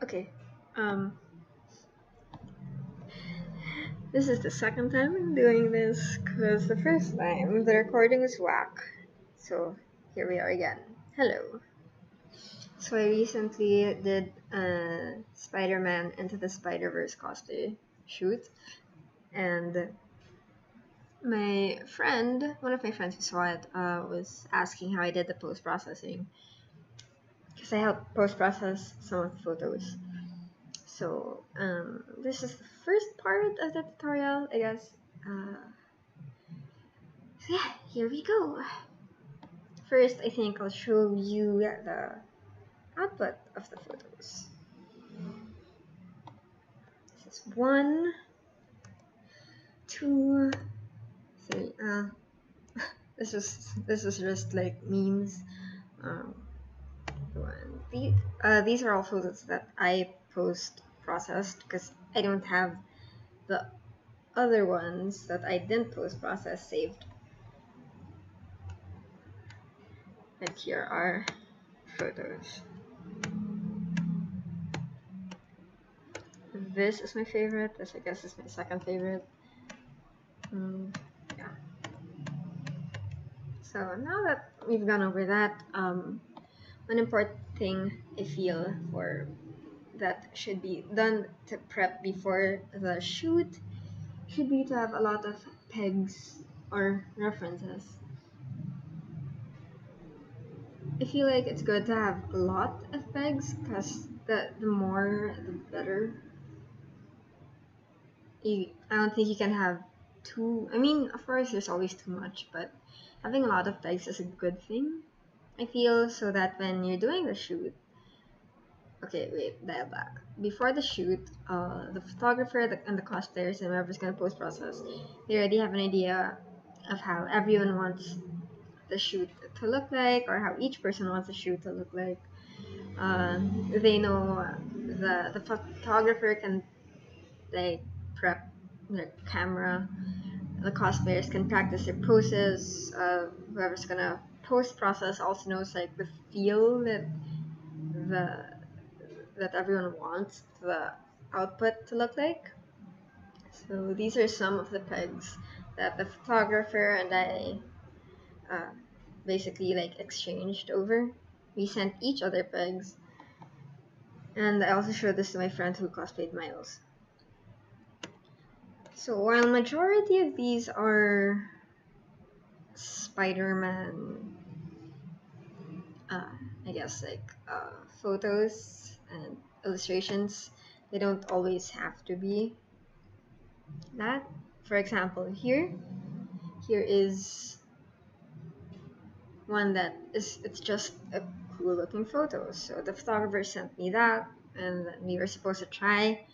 Okay. Um, this is the second time I'm doing this because the first time the recording was whack. So here we are again. Hello. So I recently did a Spider-Man Into the Spider-Verse cosplay shoot, and one of my friends who saw it, was asking how I did the post-processing because I helped post-process some of the photos. So this is the first part of the tutorial, I guess. So yeah, here we go. First, I think I'll show you the output of the photos. This is 1, 2, 3. This is just like memes. Um, these are all photos that I post processed because I don't have the other ones that I didn't post process saved. And here are photos. This is my favorite. This I guess is my second favorite. Yeah. So now that we've gone over that, one important thing I feel for that should be done to prep before the shoot should be to have a lot of pegs or references. I feel like it's good to have a lot of pegs because the more the better. I don't think you can have too. I mean, of course, there's always too much, but having a lot of pegs is a good thing. I feel so that when you're doing the shoot, okay, wait, dial back. Before the shoot, the photographer and the cosplayers and whoever's gonna post process, they already have an idea of how everyone wants the shoot to look like, or how each person wants the shoot to look like. They know the photographer can like prep their camera. The cosplayers can practice their poses. Whoever's gonna post process also knows like the feel the that everyone wants the output to look like. So these are some of the pegs that the photographer and I uh, basically like exchanged over. We sent each other pegs, and I also showed this to my friend who cosplayed Miles. So while majority of these are Spider-Man, I guess like photos and illustrations, they don't always have to be that. For example, here is one that it's just a cool looking photo. So the photographer sent me that, and we were supposed to try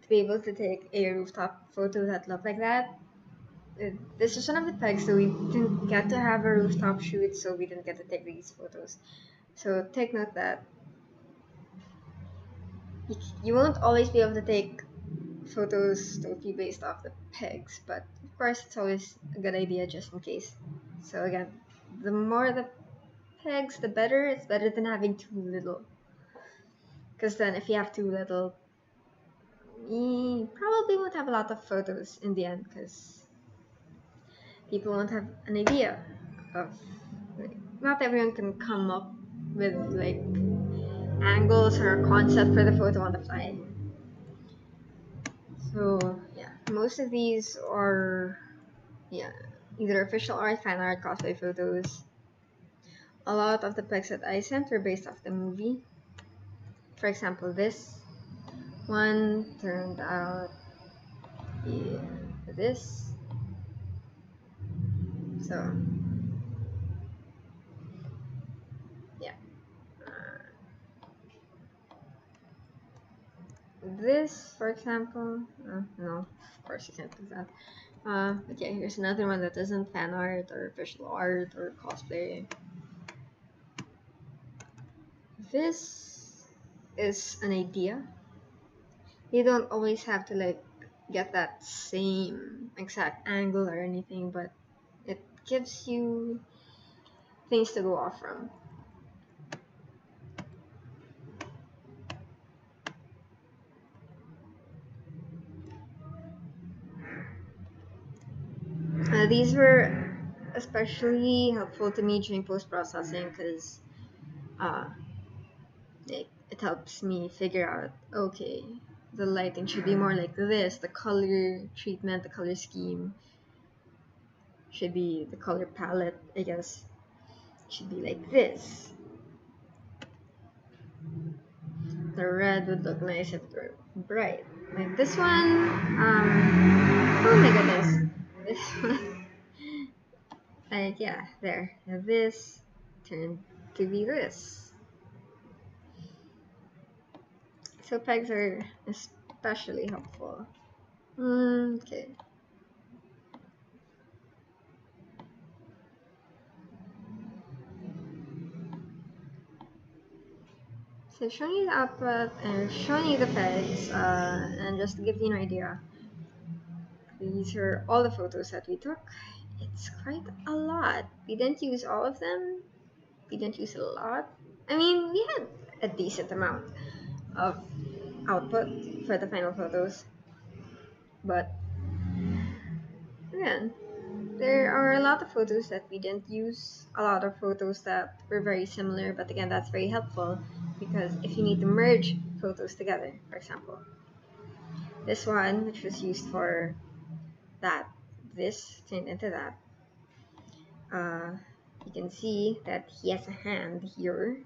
to be able to take a rooftop photo that looked like that. This is one of the pegs, so we didn't get to have a rooftop shoot, so we didn't get to take these photos. So take note that you won't always be able to take photos totally based off the pegs, but of course it's always a good idea just in case. So again, the more the pegs, the better. It's better than having too little. Because then if you have too little, you probably won't have a lot of photos in the end because people won't have an idea of, like, not everyone can come up with like angles or a concept for the photo on the fly. So yeah, most of these are either official art, fan art, cosplay photos. A lot of the pics that I sent were based off the movie. For example, this one turned out this. So yeah, this for example. No, of course you can't do that. But yeah, here's another one that isn't fan art or official art or cosplay. This is an idea. You don't always have to like get that same exact angle or anything, but it gives you things to go off from. These were especially helpful to me during post-processing because it helps me figure out, okay, the lighting should be more like this, the color treatment, the color scheme should be, the color palette, I guess, should be like this. The red would look nice if it were bright. Like this one, oh my goodness, this one, like yeah, there. Now this turned to be this. So pegs are especially helpful. Okay. So showing you the output and showing you the pegs, and just to give you an idea, these are all the photos that we took. It's quite a lot. We didn't use all of them. We didn't use a lot. I mean, we had a decent amount of output for the final photos, but again, there are a lot of photos that we didn't use, a lot of photos that were very similar, but again, that's very helpful because if you need to merge photos together, for example, this one, which was used for that, this turned into that, you can see that he has a hand here,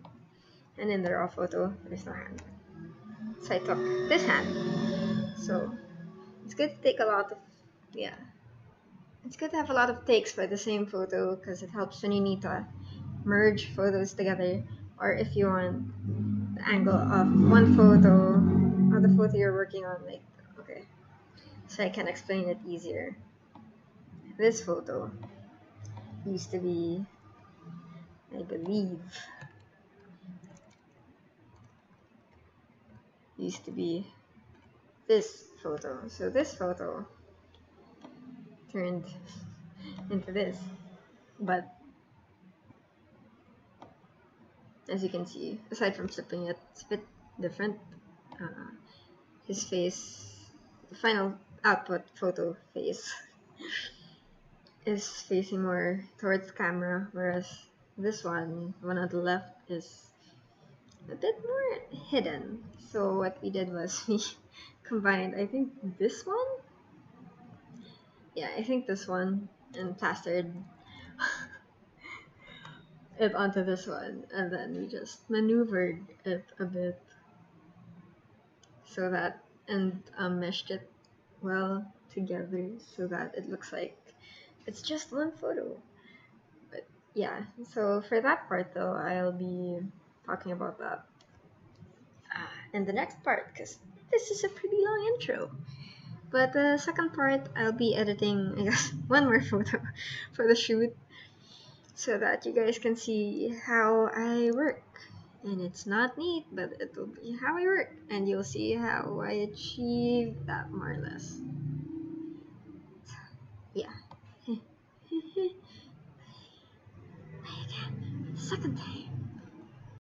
and in the raw photo, there's no hand. So I took this hand. So it's good to take a lot of, yeah, it's good to have a lot of takes for the same photo because it helps when you need to merge photos together, or if you want the angle of one photo or the photo you're working on, like, okay, so I can explain it easier. This photo used to be, I believe, used to be this photo. So this photo turned into this, but as you can see, aside from flipping it, it's a bit different. His face, the final output photo face, is facing more towards the camera, whereas this one on the left, is a bit more hidden. So what we did was we combined, I think this one? Yeah, I think this one, and plastered it onto this one, and then we just maneuvered it a bit so that, and meshed it well together so that it looks like it's just one photo. But yeah, so for that part though, I'll be talking about that in the next part because this is a pretty long intro. But the second part, I'll be editing, I guess, one more photo for the shoot so that you guys can see how I work. And it's not neat, but it will be how I work, and you'll see how I achieve that more or less. So, yeah. Again, second time.